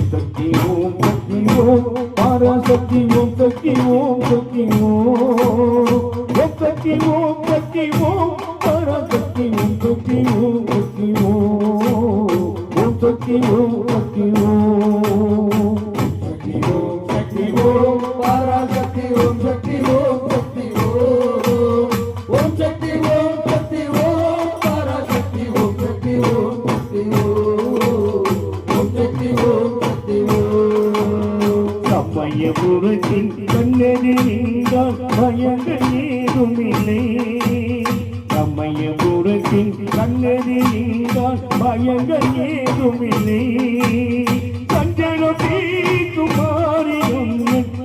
சக்தி ஓம் சக்தி ஓம் பராசக்தி ஓம் சக்தி ஓம் சக்தி ஓம் சக்தி ஓம் சக்தி ஓம் பராசக்தி ஓம் சக்தி ஓம் சக்தி ஓம் சக்தி ஓம் சக்தி ஓம் சக்தி ஓம் சக்தி ஓம் பராசக்தி ஓம் சக்தி ஓம் சக்தி ஓம் சக்தி ஓம் சக்தி ஓம் பராசக்தி ஓம் சக்தி ஓம் சக்தி ஓம் சக்தி ஓம் சக்தி ஓம் சமயபுரத்தின் கண்ணெதிர் நின்றால் பயங்கள் ஏதுமில்லை சமயபுரத்தின் கண்ணெதிர் நின்றால் பயங்கள் ஏதுமில்லை சஞ்சலம் தீர்க்கும் மாறியும்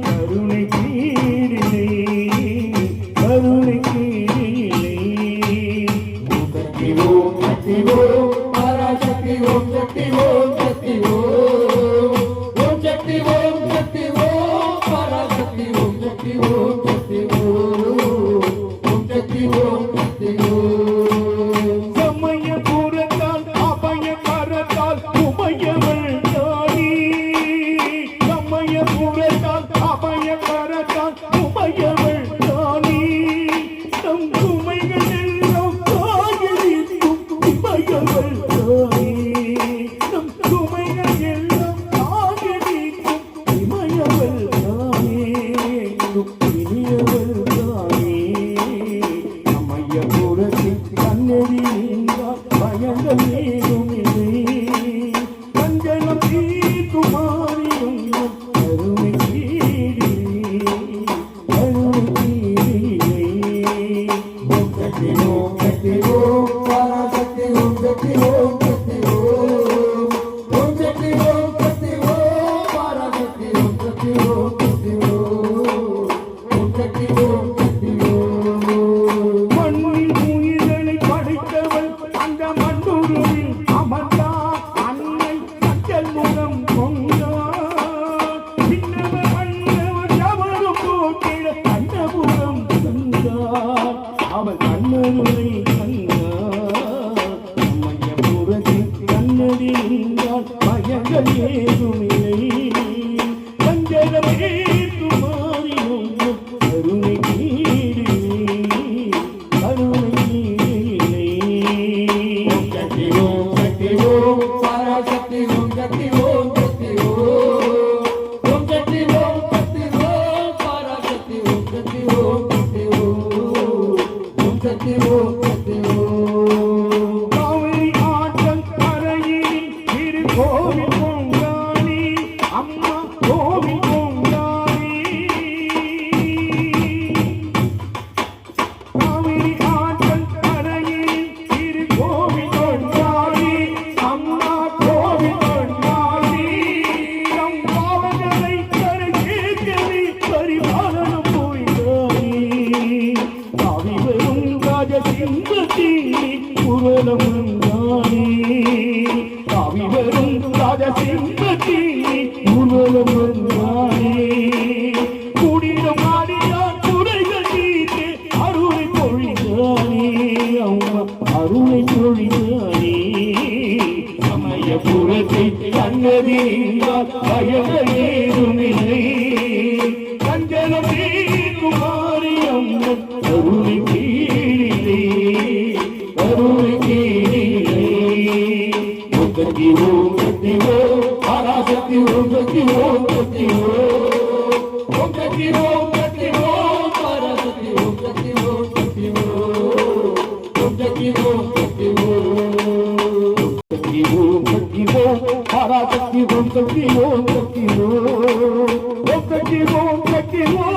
கருணை கீழிலே கருணை கீழிலே சக்தி ஓம் சக்தி ஓம் பராசக்தி ஓம் சக்தி ஓம் சக்தி ஓம் சக்தி ஓம் சக்தி ஓம் பராசக்தி ஓம் சக்தி ஓம் சக்தி ஓம் சக்தி ஓம் சக்தி ஓம் சமயபுரத்தால் அபய மரத்தால் உமையவள் தானி சமயபுரத்தால் அபய மரத்தால் உமையவள் தானி நம் உமைகள் எல்லாம் காயலிக்கும் இமையவள் தானி நம் உமைகள் எல்லாம் காயலிக்கும் இமையவள் தானே இனியவள் தானே சமயபுரத்தின் கண்ணெதிர் பயங்கள் ஏதுமில்லை கஞ்சனம் தீர்க்கும் மாறியும் கருணை கீழிலே கருணை கீழிலே ஓம் சக்தி ஓம் சக்தி ஓம் பராசக்தி ஓம் சக்தி ஓம் சக்தி ஓம் சக்தி ஓம் சக்தி ஓம் பராசக்தி ஓம் சக்தி ஓம் சக்தி ஓம் சக்தி ஓம் சக்தி ஓம் மண்ணின் உயிர்களை படைத்தவள் அந்த மண்ணுருவில் அமர்ந்தார் அன்னை சஞ்சல் முகம் கொண்டார் பின்னவர் அண்ணவர் எவரும் போக்கிட அன்னபுரம் தந்தார் அவள் கண்ணருளை கண்டார் சமயபுரத்தில் கண்ணதில் நின்றால் பயங்கள் ஏதுமில்லை கஞ்சகம் ஏற்றும் மாறியும் கருணை கீழிலே கருணை கீழிலே ஓம் சக்தி ஓம் பராசக்தி ஓம் சக்தி ஓம் சக்தி ஓம் சக்தி ஓம் சக்தி ஓம் பராசக்தி ஓம் சக்தி ஓம் சக்தி ஓம் சக்தி ஓம் சக்தி ஓம் காவிரி ஆற்றல் கரையில் திருக்கோவில் பொங்காளி அம்மா கோவில் பொங்காளி காவிரி ஆற்றல் கரையில் திருக்கோவில் பொங்காளி அம்மா கோவில் பொங்காளி நம் பாவங்களை கரை கேட்கவே பரிபாலனம் போய்தானே காவி வரும் ராஜசிங்கத்தி ஊர்வலம் வந்தானே காவி வரும் ராஜசிங்கத்தி ஊர்வலம் வந்தானே கூடிடம் ஆடியார் குறைகள் தீர்த்து அருளை பொழிந்தானே அம்மா அருளை பொழிந்தானே சமயபுரத்தை கண்ணதில் பயங்கள் ஏதுமில்லை கஞ்சனம் தீர்க்கும் மாறியம் கருணை கீழிலே கருணை கீழிலே ஓம் சக்தி ஓம் சக்தி ஓம் பராசக்தி ஓம் சக்தி ஓம் சக்தி ஓம் சக்தி ஓம் சக்தி ஓம் பராசக்தி ஓம் சக்தி ஓம் சக்தி ஓம் சக்தி ஓம் சக்தி ஓம் சக்தி ஓம் சக்தி ஓம் பராசக்தி ஓம் சக்தி ஓம் சக்தி ஓம் சக்தி ஓம் சக்தி ஓம்